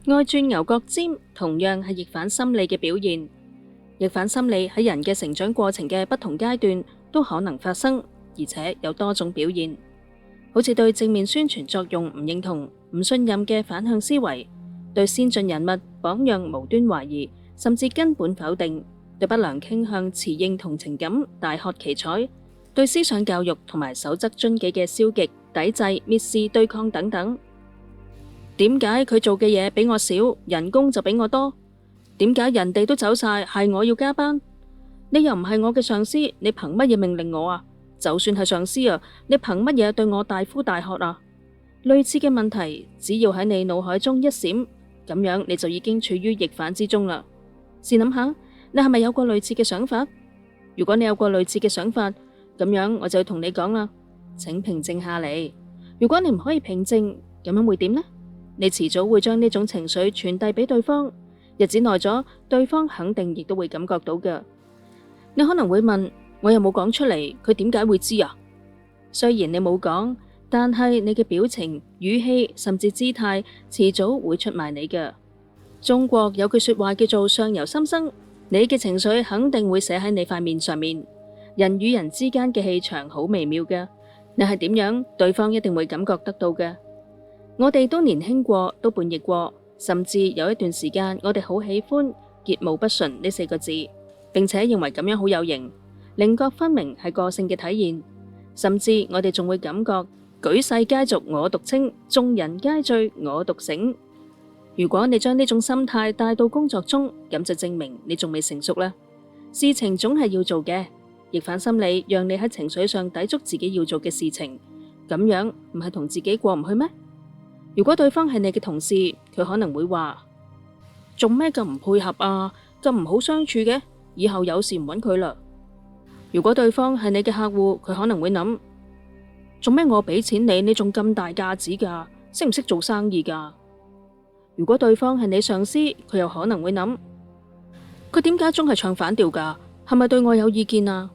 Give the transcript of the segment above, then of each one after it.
愛鑽牛角尖同樣係逆反心理嘅表現。逆反心理喺人嘅成長過程嘅不同階段都可能發生，而且有多種表現，好似對正面宣傳作用唔認同、唔信任嘅反向思維，對先進人物榜樣無端懷疑，甚至根本否定，對不良傾向持認同情感，大喝奇采，對思想教育同埋守則遵紀嘅消極、抵制、蔑視、對抗等等。點解佢做嘅嘢比我少，人工就比我多？點解人哋都走晒，係我要加班？你又唔係我嘅上司，你憑乜嘢命令我啊？就算係上司啊，你憑乜嘢對我大呼大喝啊？類似嘅問題，只要喺你腦海中一閃，咁樣你就已經處於逆反之中啦。試諗下，你係咪有過類似嘅想法？如果你有過類似嘅想法，咁樣我就要同你講啦，請平靜下嚟。如果你唔可以平靜，咁樣會點呢？你遲早會將呢種情緒傳遞俾對方，日子耐咗，對方肯定亦都會感覺到㗎。你可能會問，我又冇講出嚟，佢點解會知啊？雖然你冇講，但係你嘅表情、語氣甚至姿態，遲早會出賣你㗎。中國有句說話叫做相由心生，你嘅情緒肯定會寫喺你塊面上面。人與人之間嘅氣場好微妙㗎，你係點樣，對方一定會感覺得到㗎。我哋都年輕過，都叛逆過，甚至有一段時間，我哋好喜歡桀驁不馴呢4個字，並且認為咁樣好有型，稜角分明係個性嘅體現。甚至我哋仲會感覺舉世皆濁我獨清，眾人皆醉我獨醒。如果你將呢種心態帶到工作中，咁就證明你仲未成熟啦。事情總係要做嘅，逆反心理讓你喺情緒上抵觸自己要做嘅事情，咁樣唔係同自己過唔去咩？如果對方係你嘅同事，佢可能會話：做咩咁唔配合啊？咁唔好相處嘅，以後有事唔揾佢啦。如果對方係你嘅客戶，佢可能會諗：做咩我俾錢你，你仲咁大架子噶？識唔識做生意噶？如果對方係你上司，佢又可能會諗：佢點解總係唱反調噶？係咪對我有意見啊？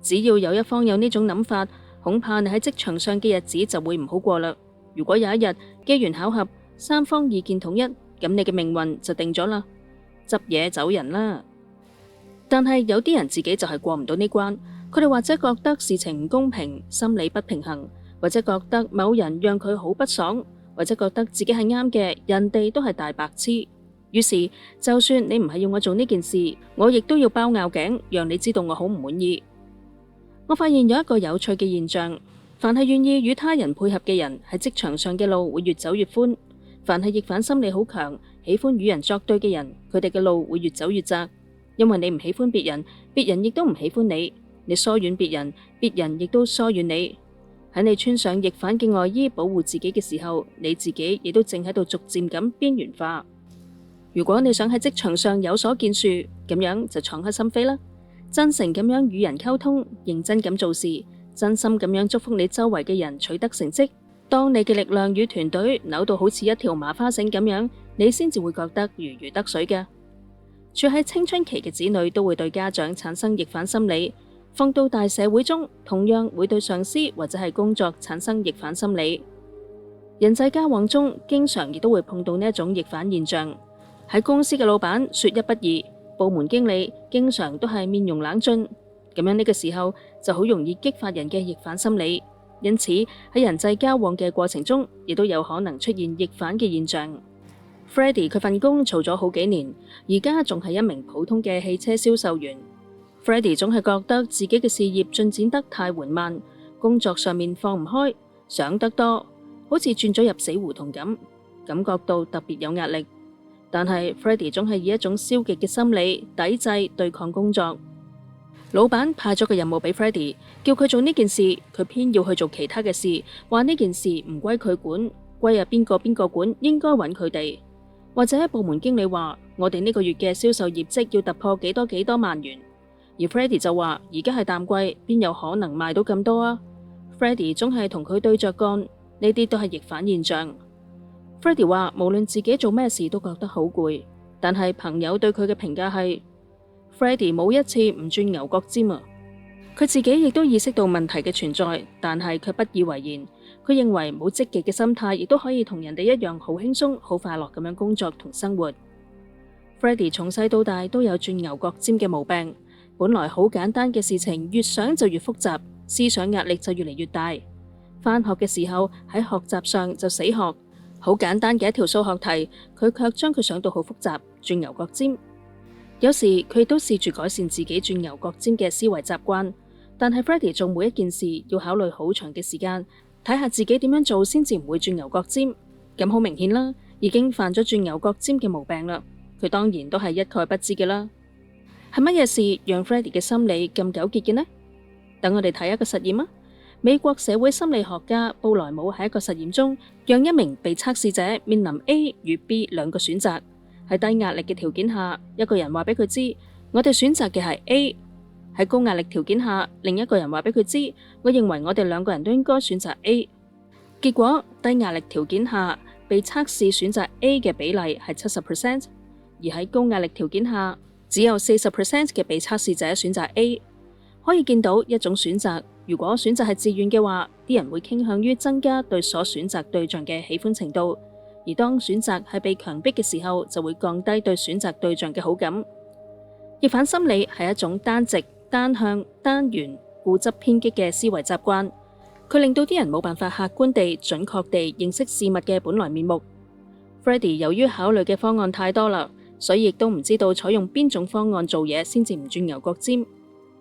只要有一方有呢種諗法，恐怕你喺職場上嘅日子就會唔好過啦。如果有一日機緣巧合，三方意見統一，咁你嘅命運就定咗啦，執嘢走人啦。但係有啲人自己就係過唔到呢關，佢哋或者覺得事情唔公平，心理不平衡，或者覺得某人讓佢好不爽，或者覺得自己係啱嘅，人哋都係大白痴。於是就算你唔係要我做呢件事，我亦都要包拗頸，讓你知道我好唔滿意。我發現有一個有趣嘅現象，凡係願意與他人配合嘅人，喺職場上嘅路會越走越寬；凡係逆反心理好強，喜歡與人作對嘅人，佢哋嘅路會越走越窄。因為你唔喜歡別人，別人亦都唔喜歡你；你疏遠別人，別人亦都疏遠你。喺你穿上逆反嘅外衣保護自己嘅時候，你自己亦都正喺度逐漸咁邊緣化。如果你想喺職場上有所建樹，咁樣就敞開心扉啦，真誠咁樣與人溝通，認真咁做事，真心咁樣祝福你周圍嘅人取得成績。當你嘅力量與團隊扭到好似一條麻花繩咁樣，你先至會覺得如魚得水嘅。處喺青春期嘅子女都會對家長產生逆反心理，放到大社會中，同樣會對上司或者係工作產生逆反心理。人際交往中，經常亦都會碰到呢一種逆反現象。喺公司嘅老闆說一不二，部門經理經常都係面容冷峻，咁樣呢個時候就好容易激發人嘅逆反心理。因此喺人際交往嘅過程中，亦都有可能出現逆反嘅現象。Freddie 佢份工做咗好幾年，而家仲係一名普通嘅汽車銷售員。Freddie 總係覺得自己嘅事業進展得太緩慢，工作上面放唔開，想得多，好似轉咗入死胡同咁，感覺到特別有壓力。但係 Freddie 總係以一種消極嘅心理抵制對抗工作。老闆派咗個任務俾 Freddie， 叫佢做呢件事，佢偏要去做其他嘅事，話呢件事唔歸佢管，歸邊個邊個管，應該揾佢哋。或者部門經理話我哋呢個月嘅銷售業績要突破幾多幾多萬元，而 Freddie 就話而家係淡季，邊有可能賣到咁多啊？ Freddie 總係同佢對着幹，呢啲都係逆反現象。Freddie 話無論自己做咩事都覺得好攰，但係朋友對佢嘅評價係 Freddie 冇一次唔鑽牛角尖啊。佢自己亦都意識到問題嘅存在，但係卻不以為然。佢認為冇積極嘅心態，亦都可以同人哋一樣好輕鬆、好快樂咁樣工作同生活。Freddie 從細到大都有鑽牛角尖嘅毛病，本來好簡單嘅事情，越想就越複雜，思想壓力就越嚟越大。返學嘅時候喺學習上就死學，好簡單嘅一條數學題，佢卻將佢想到好複雜，鑽牛角尖。有時佢亦都試住改善自己鑽牛角尖嘅思維習慣，但係 Freddie 做每一件事要考慮好長嘅時間，睇下自己點樣做先至唔會鑽牛角尖。咁好明顯啦，已經犯咗鑽牛角尖嘅毛病啦。佢當然都係一概不知嘅啦。係乜嘢事讓 Freddie 嘅心理咁糾結嘅呢？等我哋睇一個實驗啊！美國社會心理學家布萊姆喺一個實驗中，讓一名被測試者面臨 A 與 B 兩個選擇。喺低壓力嘅條件下，一個人話俾佢知，我哋選擇嘅係 A；喺高壓力條件下，另一個人話俾佢知，我認為我哋兩個人都應該選擇 A。結果低壓力條件下，被測試選擇 A 嘅比例係 70%。而喺高壓力條件下，只有 40% 嘅被測試者選擇 A。可以見到一種選擇，如果選擇係自願嘅話，啲人會傾向於增加對所選擇對象嘅喜歡程度；而當選擇係被強迫嘅時候，就會降低對選擇對象嘅好感。逆反心理係一種單直、單向、單元、固執偏激嘅思維習慣，佢令到啲人冇辦法客觀地、準確地認識事物嘅本來面目。Freddie 由於考慮嘅方案太多啦，所以亦都唔知道採用邊種方案做嘢先至唔鑽牛角尖。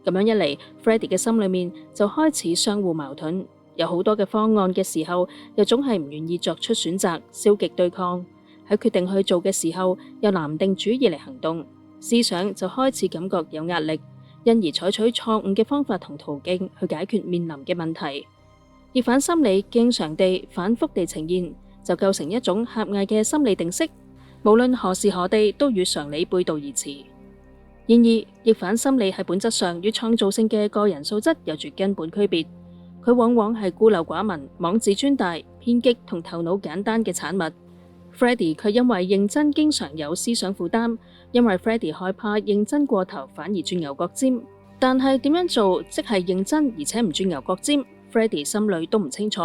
咁樣一嚟，Freddie 嘅心裏面就開始相互矛盾，有好多嘅方案嘅時候，又總係唔願意作出選擇，消極對抗；喺決定去做嘅時候，又拿定主意嚟行動，思想就開始感覺有壓力，因而採取錯誤嘅方法同途徑去解決面臨嘅問題。逆反心理經常地反覆地呈現，就構成一種狹隘嘅心理定式。無論何時何地都與常理背道而馳。然而，逆反心理喺本質上與創造性嘅個人素質有住根本區別。佢往往係孤陋寡聞、妄自尊大、偏激同頭腦簡單嘅產物。Freddie 卻因為認真經常有思想負擔，因為 Freddie 害怕認真過頭反而鑽牛角尖。但係點樣做即係認真而且唔鑽牛角尖，Freddie 心裏都唔清楚。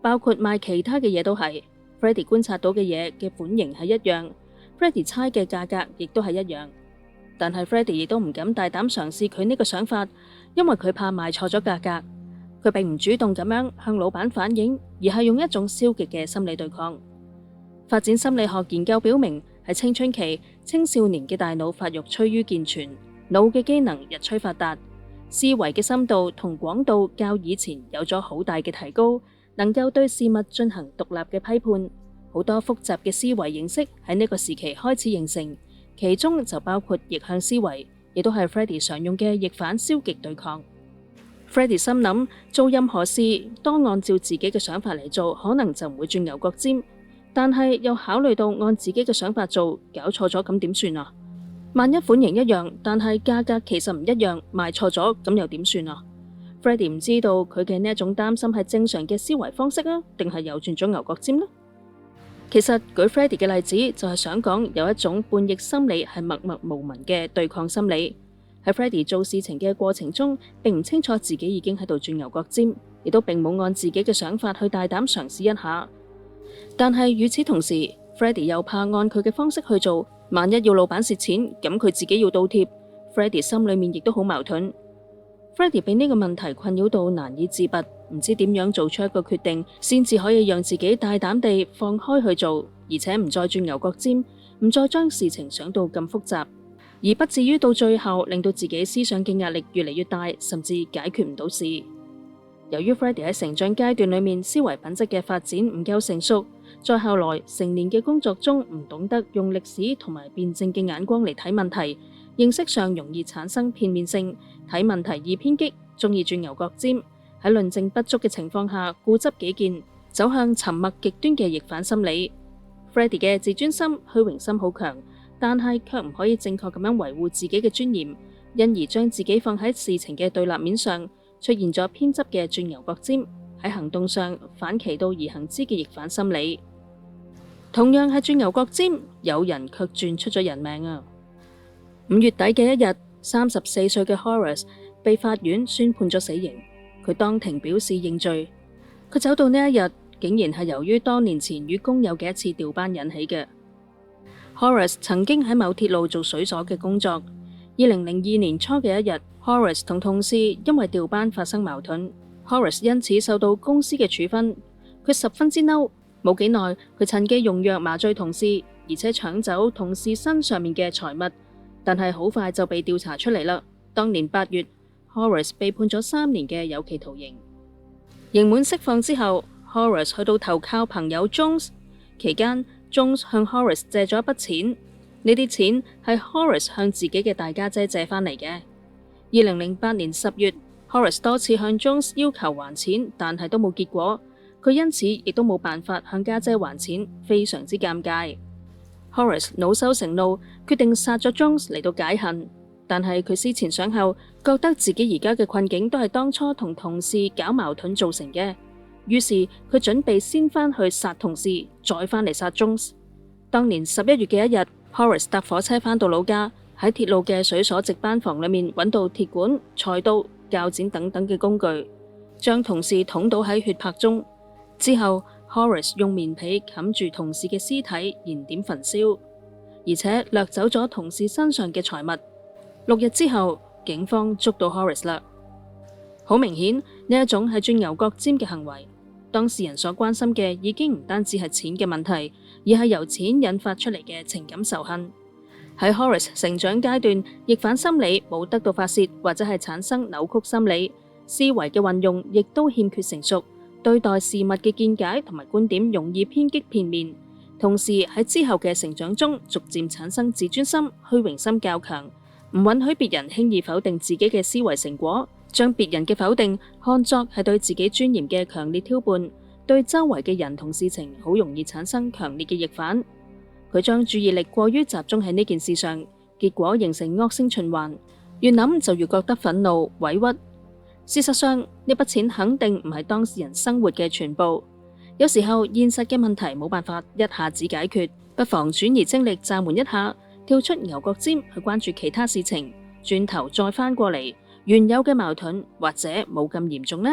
包括賣其他嘅嘢都係。Freddie 觀察到嘅嘢嘅款型係一樣 ，Freddie 猜嘅價格亦都係一樣，但係 Freddie 亦都唔敢大膽嘗試佢呢個想法，因為佢怕賣錯咗價格。佢並唔主動咁樣向老闆反映，而係用一種消極嘅心理對抗。發展心理學研究表明，喺青春期，青少年嘅大腦發育趨於健全，腦嘅機能日趨發達，思維嘅深度同廣度較以前有咗好大嘅提高。能夠對事物進行獨立嘅批判，好多複雜嘅思維形式喺呢個時期開始形成，其中就包括逆向思維，亦都係 Freddie 常用嘅逆反消極對抗。Freddie 心諗，做任何事當按照自己嘅想法嚟做，可能就唔會鑽牛角尖，但係又考慮到按自己嘅想法做，搞錯咗咁點算啊？萬一款型一樣，但係價格其實唔一樣，賣錯咗咁又點算啊？Freddie 唔知道佢嘅呢一種擔心係正常嘅思維方式啊，定係又鑽咗牛角尖呢？其實舉 Freddie 嘅例子就係想講有一種叛逆心理係默默無聞嘅對抗心理。喺 Freddie 做事情嘅過程中，並唔清楚自己已經喺度鑽牛角尖，亦都並冇按自己嘅想法去大膽嘗試一下。但係與此同時 ，Freddie 又怕按佢嘅方式去做，萬一要老闆蝕錢，咁佢自己要倒貼。Freddie 心裏面亦都好矛盾。Freddie 被呢個問題困擾到難以自拔，唔知點樣做出一個決定，先至可以讓自己大膽地放開去做，而且唔再鑽牛角尖，唔再將事情想到咁複雜，而不至於到最後令到自己思想嘅壓力越嚟越大，甚至解決唔到事。由於 Freddie 喺成長階段裏面思維品質嘅發展唔夠成熟，再後來成年嘅工作中唔懂得用歷史同埋辯證嘅眼光嚟睇問題，認識上容易產生片面性，睇問題易偏激，中意鑽牛角尖，喺論證不足嘅情況下固執己見，走向沉默極端嘅逆反心理。Freddie 嘅自尊心、虛榮心好強，但係卻唔可以正確咁樣維護自己嘅尊嚴，因而將自己放喺事情嘅對立面上，出現咗偏執嘅鑽牛角尖，喺行動上反其道而行之嘅逆反心理。同樣係鑽牛角尖，有人卻鑽出咗人命啊！5月底嘅一日，34歲嘅 Horace 被法院宣判咗死刑，佢當庭表示認罪。佢走到呢一日，竟然係由於多年前與工友嘅一次調班引起嘅。Horace 曾經喺某鐵路做水鎖嘅工作。2002年初嘅一日，Horace 同同事因為調班發生矛盾，Horace 因此受到公司嘅處分。佢十分之嬲，冇幾耐，佢趁機用藥麻醉同事，而且搶走同事身上面嘅財物，但係好快就被調查出嚟啦。當年8月，Horace 被判咗3年嘅有期徒刑。刑滿釋放之後，Horace 去到投靠朋友 Jones， 期間 Jones 向 Horace 借咗一筆錢。呢啲錢係 Horace 向自己嘅大家姐借返嚟嘅。2008年10月，Horace 多次向 Jones 要求還錢，但係都冇結果。佢因此亦都冇辦法向家姐還錢，非常之尷尬。Horace 惱羞成怒，決定殺咗 Jones 嚟到解恨。但係佢思前想後，覺得自己而家嘅困境都係當初同同事搞矛盾造成嘅。於是佢準備先返去殺同事，再返嚟殺 Jones。當年11月嘅一日，Horace 搭火車返到老家，喺鐵路嘅水鎖值班房裏面揾到鐵管、菜刀、鉸剪等等嘅工具，將同事捅倒喺血泊中。之後 Horace 用棉被冚住同事嘅屍體，燃點焚燒，而且掠走咗同事身上嘅財物。6日之後，警方捉到 Horace 啦。好明顯，呢一種係鑽牛角尖嘅行為。當事人所關心嘅已經唔單止係錢嘅問題，而係由錢引發出嚟嘅情感仇恨。喺 Horace 成長階段，逆反心理冇得到發洩，或者係產生扭曲心理，思維嘅運用亦都欠缺成熟，對待事物嘅見解同埋觀點容易偏激片面，同時喺之後嘅成長中逐漸產生自尊心、虛榮心較強，唔允許別人輕易否定自己嘅思維成果，將別人嘅否定看作係對自己尊嚴嘅強烈挑撥，對周圍嘅人同事情好容易產生強烈嘅逆反。佢將注意力過於集中喺呢件事上，結果形成惡性循環，越諗就越覺得憤怒、委屈。事實上，呢筆錢肯定唔係當事人生活嘅全部。有時候現實嘅問題冇辦法一下子解決，不妨轉移精力，暫緩一下，跳出牛角尖去關注其他事情，轉頭再翻過嚟，原有嘅矛盾或者冇咁嚴重呢。